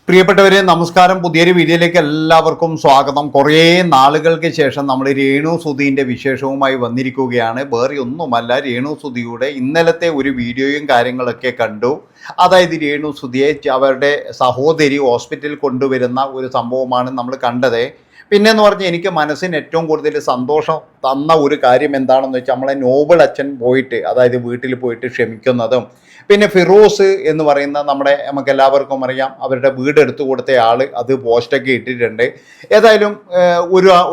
പ്രിയപ്പെട്ടവരെ നമസ്കാരം. പുതിയൊരു വീഡിയോയിലേക്ക് എല്ലാവർക്കും സ്വാഗതം. കുറേ നാളുകൾക്ക് ശേഷം നമ്മൾ രേണു സുധീൻ്റെ വിശേഷവുമായി വന്നിരിക്കുകയാണ്. വേറെ ഒന്നുമല്ല, രേണു സുധിയുടെ ഇന്നലത്തെ ഒരു വീഡിയോയും കാര്യങ്ങളൊക്കെ കണ്ടു. അതായത് രേണു സുധിയെ അവരുടെ സഹോദരി ഹോസ്പിറ്റലിൽ കൊണ്ടുവരുന്ന ഒരു സംഭവമാണ് നമ്മൾ കണ്ടത്. പിന്നെയെന്ന് പറഞ്ഞാൽ എനിക്ക് മനസ്സിന് ഏറ്റവും കൂടുതൽ സന്തോഷം തന്ന ഒരു കാര്യം എന്താണെന്ന് വെച്ചാൽ നമ്മളെ നോബൽ അച്ഛൻ പോയിട്ട്, അതായത് വീട്ടിൽ പോയിട്ട് ക്ഷമിക്കുന്നതും, പിന്നെ ഫിറോസ് എന്ന് പറയുന്ന നമുക്ക് എല്ലാവർക്കും അറിയാം, അവരുടെ വീട് എടുത്തു കൊടുത്ത ആൾ അത് പോസ്റ്റൊക്കെ ഇട്ടിട്ടുണ്ട്. ഏതായാലും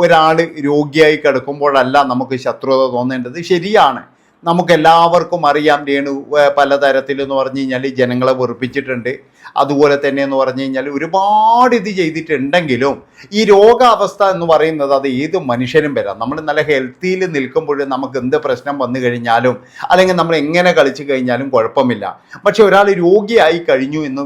ഒരാൾ രോഗിയായി കിടക്കുമ്പോഴല്ല നമുക്ക് ശത്രുത തോന്നേണ്ടത്. ശരിയാണ്, നമുക്കെല്ലാവർക്കും അറിയാം രേണു പലതരത്തിലെന്ന് പറഞ്ഞു കഴിഞ്ഞാൽ ജനങ്ങളെ വെറുപ്പിച്ചിട്ടുണ്ട്. അതുപോലെ തന്നെ എന്ന് പറഞ്ഞു കഴിഞ്ഞാൽ ഒരുപാട് ഇത് ചെയ്തിട്ടുണ്ടെങ്കിലും ഈ രോഗാവസ്ഥ എന്ന് പറയുന്നത് അത് ഏത് മനുഷ്യനും വരാം. നമ്മൾ നല്ല ഹെൽത്തിയിൽ നിൽക്കുമ്പോൾ നമുക്ക് എന്ത് പ്രശ്നം വന്നു കഴിഞ്ഞാലും അല്ലെങ്കിൽ നമ്മൾ എങ്ങനെ കളിച്ചു കഴിഞ്ഞാലും കുഴപ്പമില്ല. പക്ഷെ ഒരാൾ രോഗിയായി കഴിഞ്ഞു എന്ന്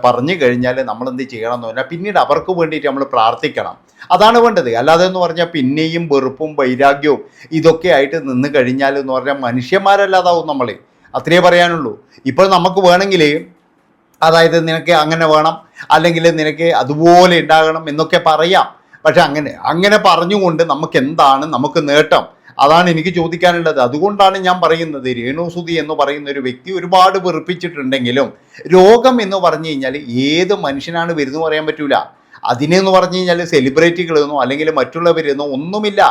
പറഞ്ഞു കഴിഞ്ഞാൽ നമ്മൾ എന്ത് ചെയ്യണം എന്ന് പറഞ്ഞാൽ പിന്നീട് അവർക്ക് വേണ്ടിയിട്ട് നമ്മൾ പ്രാർത്ഥിക്കണം. അതാണ് വേണ്ടത്. അല്ലാതെ എന്ന് പറഞ്ഞാൽ പിന്നെയും വെറുപ്പും വൈരാഗ്യവും ഇതൊക്കെ ആയിട്ട് നിന്ന് കഴിഞ്ഞാൽ എന്ന് പറഞ്ഞാൽ മനുഷ്യന്മാരല്ലാതാവും നമ്മൾ. അത്രയേ പറയാനുള്ളൂ. ഇപ്പോൾ നമുക്ക് വേണമെങ്കിൽ അതായത് നിനക്ക് അങ്ങനെ വേണം, അല്ലെങ്കിൽ നിനക്ക് അതുപോലെ ഉണ്ടാകണം എന്നൊക്കെ പറയാം. പക്ഷെ അങ്ങനെ പറഞ്ഞുകൊണ്ട് നമുക്ക് എന്താണ് നമുക്ക് നേട്ടം? അതാണ് എനിക്ക് ചോദിക്കാനുള്ളത്. അതുകൊണ്ടാണ് ഞാൻ പറയുന്നത്, രേണു സുധി എന്ന് പറയുന്ന ഒരു വ്യക്തി ഒരുപാട് വെറുപ്പിച്ചിട്ടുണ്ടെങ്കിലും രോഗം എന്ന് പറഞ്ഞു കഴിഞ്ഞാൽ ഏത് മനുഷ്യനാണ് വരുന്നു പറയാൻ പറ്റൂല. അതിനെന്ന് പറഞ്ഞു കഴിഞ്ഞാൽ സെലിബ്രിറ്റികളെന്നോ അല്ലെങ്കിൽ മറ്റുള്ളവരെന്നോ ഒന്നുമില്ല.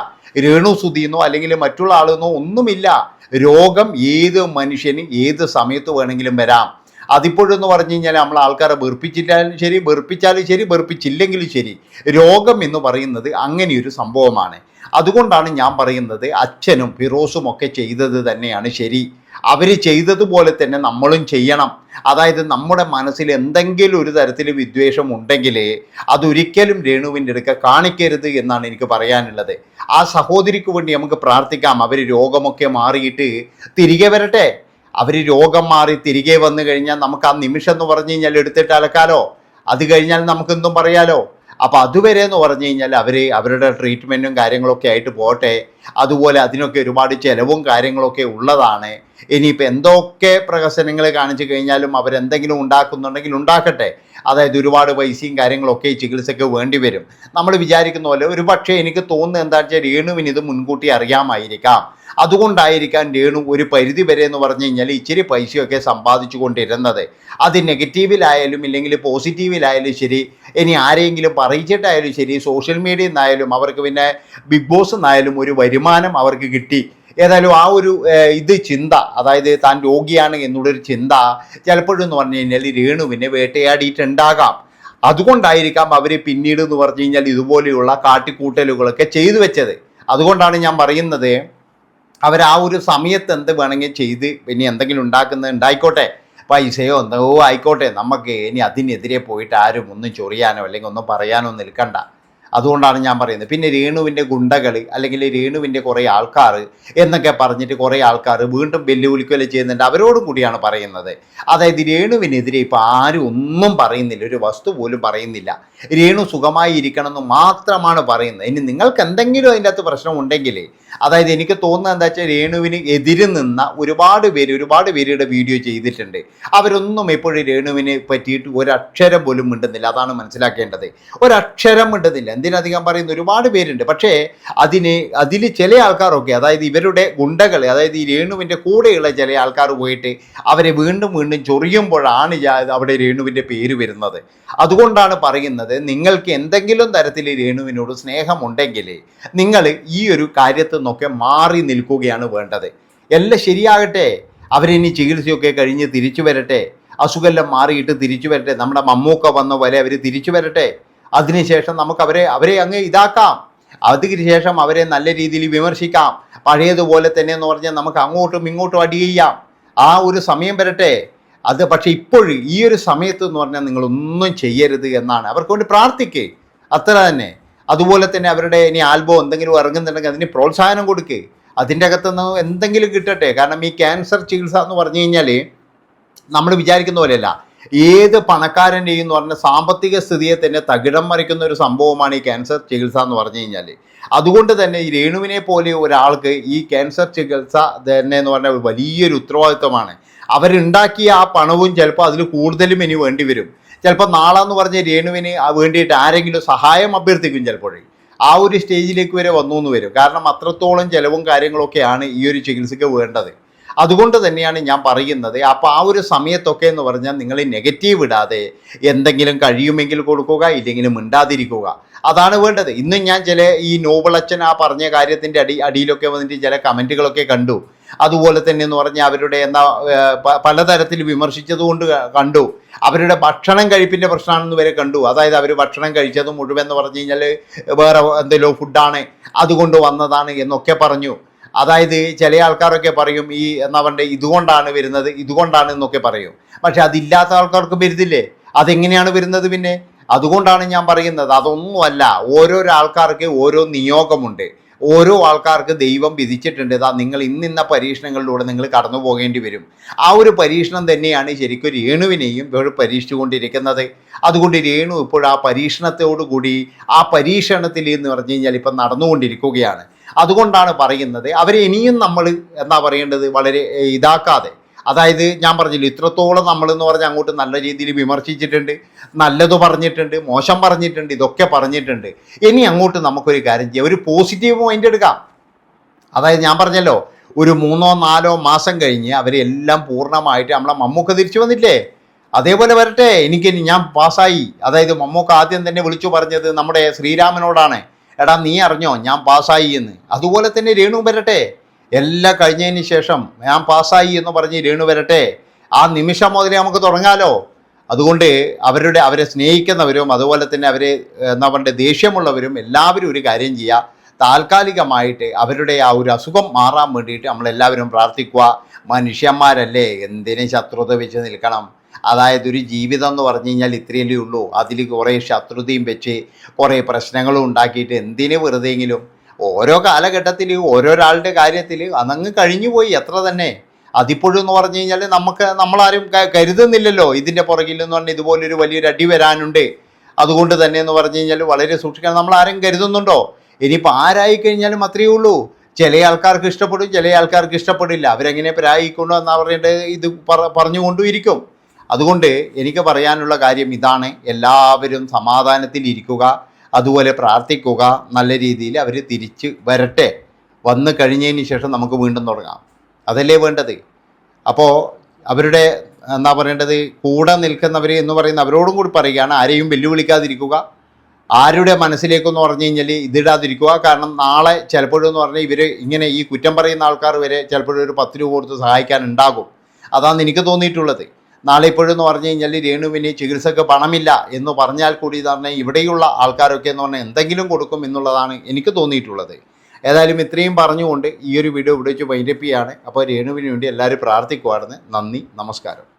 രേണു സുധിന്നോ അല്ലെങ്കിൽ മറ്റുള്ള ആളെന്നോ ഒന്നുമില്ല. രോഗം ഏത് മനുഷ്യന് ഏത് സമയത്ത് വേണമെങ്കിലും വരാം. അതിപ്പോഴെന്ന് പറഞ്ഞു കഴിഞ്ഞാൽ നമ്മൾ ആൾക്കാരെ വെറുപ്പിച്ചിട്ടാലും ശരി, വെറുപ്പിച്ചില്ലെങ്കിലും ശരി, രോഗം എന്ന് പറയുന്നത് അങ്ങനെയൊരു സംഭവമാണ്. അതുകൊണ്ടാണ് ഞാൻ പറയുന്നത് അച്ഛനും ഫിറോസും ഒക്കെ ചെയ്തത് തന്നെയാണ് ശരി. അവർ ചെയ്തതുപോലെ തന്നെ നമ്മളും ചെയ്യണം. അതായത് നമ്മുടെ മനസ്സിൽ എന്തെങ്കിലും ഒരു തരത്തിൽ വിദ്വേഷം ഉണ്ടെങ്കിൽ അതൊരിക്കലും രേണുവിൻ്റെ അടുക്ക കാണിക്കരുത് എന്നാണ് എനിക്ക് പറയാനുള്ളത്. ആ സഹോദരിക്ക് വേണ്ടി നമുക്ക് പ്രാർത്ഥിക്കാം. അവർ രോഗമൊക്കെ മാറിയിട്ട് തിരികെ വരട്ടെ. അവർ രോഗം മാറി തിരികെ വന്നു കഴിഞ്ഞാൽ നമുക്ക് ആ നിമിഷം എന്ന് പറഞ്ഞു കഴിഞ്ഞാൽ എടുത്തിട്ട് അലക്കാലോ. അത് കഴിഞ്ഞാൽ നമുക്കെന്തും പറയാലോ. അപ്പോൾ അതുവരെ എന്ന് പറഞ്ഞു കഴിഞ്ഞാൽ അവരുടെ ട്രീറ്റ്മെൻറ്റും കാര്യങ്ങളൊക്കെ ആയിട്ട് പോട്ടെ. അതുപോലെ അതിനൊക്കെ ഒരുപാട് ചിലവും കാര്യങ്ങളൊക്കെ ഉള്ളതാണ്. ഇനിയിപ്പോൾ എന്തൊക്കെ പ്രഹസനങ്ങൾ കാണിച്ചു കഴിഞ്ഞാലും അവരെന്തെങ്കിലും ഉണ്ടാക്കുന്നുണ്ടെങ്കിൽ ഉണ്ടാക്കട്ടെ. അതായത് ഒരുപാട് പൈസയും കാര്യങ്ങളൊക്കെ ചികിത്സയ്ക്ക് വേണ്ടി വരും. നമ്മൾ വിചാരിക്കുന്ന പോലെ ഒരു പക്ഷേ എനിക്ക് തോന്നുന്നത് എന്താ വെച്ചാൽ രേണുവിന് ഇത് മുൻകൂട്ടി അറിയാമായിരിക്കാം. അതുകൊണ്ടായിരിക്കാം രേണു ഒരു പരിധി വരെ എന്ന് പറഞ്ഞു കഴിഞ്ഞാൽ ഇച്ചിരി പൈസയൊക്കെ സമ്പാദിച്ചു കൊണ്ടിരുന്നത്. അത് നെഗറ്റീവിലായാലും ഇല്ലെങ്കിൽ പോസിറ്റീവിലായാലും ശരി, ഇനി ആരെങ്കിലും പറയിച്ചിട്ടായാലും ശരി, സോഷ്യൽ മീഡിയയിൽ നിന്നായാലും അവർക്ക് പിന്നെ ബിഗ് ബോസ് നിന്നായാലും ഒരു വരുമാനം അവർക്ക് കിട്ടി. ഏതായാലും ആ ഒരു ചിന്ത, അതായത് താൻ രോഗിയാണ് എന്നുള്ളൊരു ചിന്ത ചിലപ്പോഴെന്ന് പറഞ്ഞു കഴിഞ്ഞാൽ രേണുവിനെ വേട്ടയാടിയിട്ടുണ്ടാകാം. അതുകൊണ്ടായിരിക്കാം അവർ പിന്നീട് എന്ന് പറഞ്ഞു കഴിഞ്ഞാൽ ഇതുപോലെയുള്ള കാട്ടിക്കൂട്ടലുകളൊക്കെ ചെയ്തു വെച്ചത്. അതുകൊണ്ടാണ് ഞാൻ പറയുന്നത്, അവർ ആ ഒരു സമയത്ത് എന്ത് വേണമെങ്കിൽ ചെയ്ത് ഇനി എന്തെങ്കിലും ഉണ്ടായിക്കോട്ടെ, പൈസയോ എന്തോ ആയിക്കോട്ടെ, നമുക്ക് ഇനി അതിനെതിരെ പോയിട്ട് ആരും ഒന്നും ചൊറിയാനോ അല്ലെങ്കിൽ ഒന്നും പറയാനോ നിൽക്കണ്ട. അതുകൊണ്ടാണ് ഞാൻ പറയുന്നത്. പിന്നെ രേണുവിൻ്റെ ഗുണ്ടകൾ അല്ലെങ്കിൽ രേണുവിൻ്റെ കുറേ ആൾക്കാർ എന്നൊക്കെ പറഞ്ഞിട്ട് കുറേ ആൾക്കാർ വീണ്ടും വെല്ലുവിളിക്കുകയല്ലേ ചെയ്യുന്നുണ്ട്. അവരോടും കൂടിയാണ് പറയുന്നത്. അതായത് രേണുവിനെതിരെ ഇപ്പോൾ ആരും ഒന്നും പറയുന്നില്ല, ഒരു വസ്തു പോലും പറയുന്നില്ല. രേണു സുഖമായി ഇരിക്കണമെന്ന് മാത്രമാണ് പറയുന്നത്. ഇനി നിങ്ങൾക്ക് എന്തെങ്കിലും അതിൻ്റെ അകത്ത് പ്രശ്നമുണ്ടെങ്കിൽ, അതായത് എനിക്ക് തോന്നുന്നത് എന്താ വെച്ചാൽ രേണുവിന് എതിര് നിന്ന ഒരുപാട് പേരുടെ വീഡിയോ ചെയ്തിട്ടുണ്ട്. അവരൊന്നും എപ്പോഴും രേണുവിനെ പറ്റിയിട്ട് ഒരക്ഷരം പോലും മിണ്ടുന്നില്ല. അതാണ് മനസ്സിലാക്കേണ്ടത്. ഒരക്ഷരം മിണ്ടുന്നില്ല. എന്തിനധികം പറയുന്ന ഒരുപാട് പേരുണ്ട്. പക്ഷേ അതിൽ ചില ആൾക്കാരൊക്കെ, അതായത് ഇവരുടെ ഗുണ്ടകൾ, അതായത് ഈ രേണുവിൻ്റെ കൂടെയുള്ള ചില ആൾക്കാർ പോയിട്ട് അവരെ വീണ്ടും ചൊറിയുമ്പോഴാണ് അവിടെ രേണുവിൻ്റെ പേര് വരുന്നത്. അതുകൊണ്ടാണ് പറയുന്നത്, നിങ്ങൾക്ക് എന്തെങ്കിലും തരത്തിൽ രേണുവിനോട് സ്നേഹമുണ്ടെങ്കിൽ നിങ്ങൾ ഈ ഒരു കാര്യത്തിൽ നിന്നൊക്കെ മാറി നിൽക്കുകയാണ് വേണ്ടത്. എല്ലാം ശരിയാകട്ടെ. അവരിനി ചികിത്സയൊക്കെ കഴിഞ്ഞ് തിരിച്ചു വരട്ടെ. അസുഖമെല്ലാം മാറിയിട്ട് തിരിച്ചു വരട്ടെ. നമ്മുടെ മമ്മൂക്ക വന്ന പോലെ അവർ തിരിച്ചു വരട്ടെ. അതിനുശേഷം നമുക്ക് അവരെ അങ്ങ് ഇതാക്കാം. അതിനുശേഷം അവരെ നല്ല രീതിയിൽ വിമർശിക്കാം. പഴയതുപോലെ തന്നെ എന്ന് പറഞ്ഞാൽ നമുക്ക് അങ്ങോട്ടും ഇങ്ങോട്ടും അടി ചെയ്യാം. ആ ഒരു സമയം വരട്ടെ. അത് പക്ഷേ ഇപ്പോഴും ഈ ഒരു സമയത്ത് എന്ന് പറഞ്ഞാൽ നിങ്ങളൊന്നും ചെയ്യരുത് എന്നാണ്. അവർക്ക് വേണ്ടി പ്രാർത്ഥിക്കുക, അത്ര തന്നെ. അതുപോലെ തന്നെ അവരുടെ ഇനി ആൽബം എന്തെങ്കിലും ഇറങ്ങുന്നുണ്ടെങ്കിൽ അതിന് പ്രോത്സാഹനം കൊടുക്കുക. അതിൻ്റെ അകത്തുനിന്ന് എന്തെങ്കിലും കിട്ടട്ടെ. കാരണം ഈ ക്യാൻസർ ചികിത്സ എന്ന് പറഞ്ഞു കഴിഞ്ഞാൽ നമ്മൾ വിചാരിക്കുന്ന പോലെയല്ല. ഏത് പണക്കാരൻ്റെയും എന്ന് പറഞ്ഞാൽ സാമ്പത്തിക സ്ഥിതിയെ തന്നെ തകിടം മറിക്കുന്ന ഒരു സംഭവമാണ് ഈ ക്യാൻസർ ചികിത്സ എന്ന് പറഞ്ഞു കഴിഞ്ഞാൽ. അതുകൊണ്ട് തന്നെ ഈ രേണുവിനെ പോലെ ഒരാൾക്ക് ഈ ക്യാൻസർ ചികിത്സ തന്നെ എന്ന് പറഞ്ഞാൽ വലിയൊരു ഉത്തരവാദിത്വമാണ്. അവരുണ്ടാക്കിയ ആ പണവും ചിലപ്പോൾ അതിൽ കൂടുതലും ഇനി വേണ്ടി വരും. ചിലപ്പോൾ നാളെ എന്ന് പറഞ്ഞ രേണുവിന് വേണ്ടിയിട്ട് ആരെങ്കിലും സഹായം അഭ്യർത്ഥിക്കും. ചിലപ്പോൾ ആ ഒരു സ്റ്റേജിലേക്ക് വരെ വന്നു എന്ന് വരും. കാരണം അത്രത്തോളം ചിലവും കാര്യങ്ങളൊക്കെയാണ് ഈ ഒരു ചികിത്സയ്ക്ക് വേണ്ടത്. അതുകൊണ്ട് തന്നെയാണ് ഞാൻ പറയുന്നത്. അപ്പോൾ ആ ഒരു സമയത്തൊക്കെ എന്ന് പറഞ്ഞാൽ നിങ്ങൾ നെഗറ്റീവ് ഇടാതെ എന്തെങ്കിലും കഴിയുമെങ്കിൽ കൊടുക്കുക, ഇല്ലെങ്കിലും മിണ്ടാതിരിക്കുക, അതാണ് വേണ്ടത്. ഇന്നും ഞാൻ ചില ഈ നോബിളച്ചൻ ആ പറഞ്ഞ കാര്യത്തിൻ്റെ അടിയിലൊക്കെ വന്നിട്ട് ചില കമൻറ്റുകളൊക്കെ കണ്ടു. അതുപോലെ തന്നെ എന്ന് പറഞ്ഞാൽ അവരുടെ പലതരത്തിൽ വിമർശിച്ചതുകൊണ്ട് കണ്ടു. അവരുടെ ഭക്ഷണം കഴിപ്പിൻ്റെ പ്രശ്നമാണെന്ന് വരെ കണ്ടു. അതായത് അവർ ഭക്ഷണം കഴിച്ചത് മുഴുവൻ എന്ന് പറഞ്ഞു കഴിഞ്ഞാൽ വേറെ എന്തെങ്കിലും ഫുഡാണ്, അതുകൊണ്ട് വന്നതാണ് എന്നൊക്കെ പറഞ്ഞു. അതായത് ചില ആൾക്കാരൊക്കെ പറയും ഈ എന്താ പറയുക ഇതുകൊണ്ടാണ് വരുന്നത്, ഇതുകൊണ്ടാണ് എന്നൊക്കെ പറയും. പക്ഷെ അതില്ലാത്ത ആൾക്കാർക്ക് വരുന്നില്ലേ? അതെങ്ങനെയാണ് വരുന്നത് പിന്നെ? അതുകൊണ്ടാണ് ഞാൻ പറയുന്നത്. അതൊന്നുമല്ല, ഓരോരോ ആൾക്കാർക്ക് ഓരോ നിയോഗമുണ്ട്. ഓരോ ആൾക്കാർക്ക് ദൈവം വിധിച്ചിട്ടുണ്ട്. ഇതാ നിങ്ങൾ ഇന്നിന്ന പരീക്ഷണങ്ങളിലൂടെ നിങ്ങൾ കടന്നു പോകേണ്ടി വരും. ആ ഒരു പരീക്ഷണം തന്നെയാണ് ശരിക്കും രേണുവിനെയും ഇപ്പോൾ പരീക്ഷിച്ചുകൊണ്ടിരിക്കുന്നത്. അതുകൊണ്ട് രേണു ഇപ്പോൾ ആ പരീക്ഷണത്തോടുകൂടി ആ പരീക്ഷണത്തിൽ എന്ന് പറഞ്ഞു കഴിഞ്ഞാൽ ഇപ്പം നടന്നുകൊണ്ടിരിക്കുകയാണ്. അതുകൊണ്ടാണ് പറയുന്നത് അവരെ ഇനിയും നമ്മൾ എന്താ പറയേണ്ടത് വളരെ ഇതാക്കാതെ, അതായത് ഞാൻ പറഞ്ഞില്ല ഇത്രത്തോളം നമ്മളെന്ന് പറഞ്ഞാൽ അങ്ങോട്ട് നല്ല രീതിയിൽ വിമർശിച്ചിട്ടുണ്ട്, നല്ലത് പറഞ്ഞിട്ടുണ്ട്, മോശം പറഞ്ഞിട്ടുണ്ട്, ഇതൊക്കെ പറഞ്ഞിട്ടുണ്ട്. ഇനി അങ്ങോട്ട് നമുക്കൊരു കാര്യം ചെയ്യാം, ഒരു പോസിറ്റീവ് മൈൻഡ് എടുക്കാം. അതായത് ഞാൻ പറഞ്ഞല്ലോ ഒരു 3-4 മാസം കഴിഞ്ഞ് അവരെല്ലാം പൂർണ്ണമായിട്ട് നമ്മളെ മമ്മൂക്ക തിരിച്ചു വന്നില്ലേ, അതേപോലെ വരട്ടെ. ഞാൻ പാസ്സായി. അതായത് മമ്മൂക്ക ആദ്യം തന്നെ വിളിച്ചു പറഞ്ഞത് നമ്മുടെ ശ്രീരാമനോടാണ്, എടാ നീ അറിഞ്ഞോ ഞാൻ പാസ്സായി എന്ന്. അതുപോലെ തന്നെ രേണു വരട്ടെ. എല്ലാം കഴിഞ്ഞതിന് ശേഷം ഞാൻ പാസ്സായി എന്ന് പറഞ്ഞ് രേണു വരട്ടെ. ആ നിമിഷം മുതലേ നമുക്ക് തുടങ്ങാലോ. അതുകൊണ്ട് അവരെ സ്നേഹിക്കുന്നവരും അതുപോലെ തന്നെ അവരെ എന്താ പറയുക ദേഷ്യമുള്ളവരും എല്ലാവരും ഒരു കാര്യം ചെയ്യുക, താൽക്കാലികമായിട്ട് അവരുടെ ആ ഒരു അസുഖം മാറാൻ വേണ്ടിയിട്ട് നമ്മളെല്ലാവരും പ്രാർത്ഥിക്കുക. മനുഷ്യന്മാരല്ലേ, എന്തിനും ശത്രുത വെച്ച് നിൽക്കണം? അതായത് ഒരു ജീവിതം എന്ന് പറഞ്ഞു കഴിഞ്ഞാൽ ഇത്രയല്ലേ ഉള്ളൂ. അതിൽ കുറേ ശത്രുതയും വെച്ച് കുറേ പ്രശ്നങ്ങളും ഉണ്ടാക്കിയിട്ട് എന്തിന് വെറുതെയെങ്കിലും ഓരോ കാലഘട്ടത്തിൽ ഓരോരാളുടെ കാര്യത്തിൽ അതങ്ങ് കഴിഞ്ഞു പോയി, എത്ര തന്നെ. അതിപ്പോഴും എന്ന് പറഞ്ഞു കഴിഞ്ഞാൽ നമ്മളാരും കരുതുന്നില്ലല്ലോ ഇതിൻ്റെ പുറകിൽ എന്ന് പറഞ്ഞാൽ ഇതുപോലൊരു വലിയൊരു അടി വരാനുണ്ട്. അതുകൊണ്ട് തന്നെ എന്ന് പറഞ്ഞു കഴിഞ്ഞാൽ വളരെ സൂക്ഷിക്കണം. നമ്മളാരും കരുതുന്നുണ്ടോ? ഇനിയിപ്പോൾ ആരായി കഴിഞ്ഞാലും അത്രയേ ഉള്ളൂ. ചില ആൾക്കാർക്ക് ഇഷ്ടപ്പെടും, ചില ആൾക്കാർക്ക് ഇഷ്ടപ്പെടില്ല. അവരെങ്ങനെ പ്രായിക്കൊണ്ടു എന്ന് പറഞ്ഞിട്ട് ഇത് പറഞ്ഞുകൊണ്ടും ഇരിക്കും. അതുകൊണ്ട് എനിക്ക് പറയാനുള്ള കാര്യം ഇതാണ്, എല്ലാവരും സമാധാനത്തിലിരിക്കുക, അതുപോലെ പ്രാർത്ഥിക്കുക, നല്ല രീതിയിൽ അവർ തിരിച്ച് വരട്ടെ. വന്നു കഴിഞ്ഞതിന് ശേഷം നമുക്ക് വീണ്ടും തുടങ്ങാം, അതല്ലേ വേണ്ടത്. അപ്പോൾ അവരുടെ എന്താ പറയേണ്ടത് കൂടെ നിൽക്കുന്നവർ എന്ന് പറയുന്ന അവരോടും കൂടി പറയുകയാണ്, ആരെയും വെല്ലുവിളിക്കാതിരിക്കുക, ആരുടെ മനസ്സിലേക്കെന്ന് പറഞ്ഞു കഴിഞ്ഞാൽ ഇതിടാതിരിക്കുക. കാരണം നാളെ ചിലപ്പോഴെന്ന് പറഞ്ഞാൽ ഇവർ ഇങ്ങനെ ഈ കുറ്റം പറയുന്ന ആൾക്കാർ വരെ ചിലപ്പോഴൊരു 10 രൂപ കൊടുത്ത് സഹായിക്കാനുണ്ടാകും. അതാണ് എനിക്ക് തോന്നിയിട്ടുള്ളത്. നാളെ ഇപ്പോഴെന്ന് പറഞ്ഞു കഴിഞ്ഞാൽ രേണുവിന് ചികിത്സക്ക് പണമില്ല എന്ന് പറഞ്ഞാൽ കൂടി തന്നെ ഇവിടെയുള്ള ആൾക്കാരൊക്കെ എന്ന് പറഞ്ഞാൽ എന്തെങ്കിലും കൊടുക്കും എന്നുള്ളതാണ് എനിക്ക് തോന്നിയിട്ടുള്ളത്. ഏതായാലും ഇത്രയും പറഞ്ഞുകൊണ്ട് ഈ ഒരു വീഡിയോ ഇവിടെ വെച്ച് വൈൻഡപ്പ് ചെയ്യാണ്. അപ്പോൾ രേണുവിന് വേണ്ടി എല്ലാവരും പ്രാർത്ഥിക്കുവായിരുന്നു. നന്ദി, നമസ്കാരം.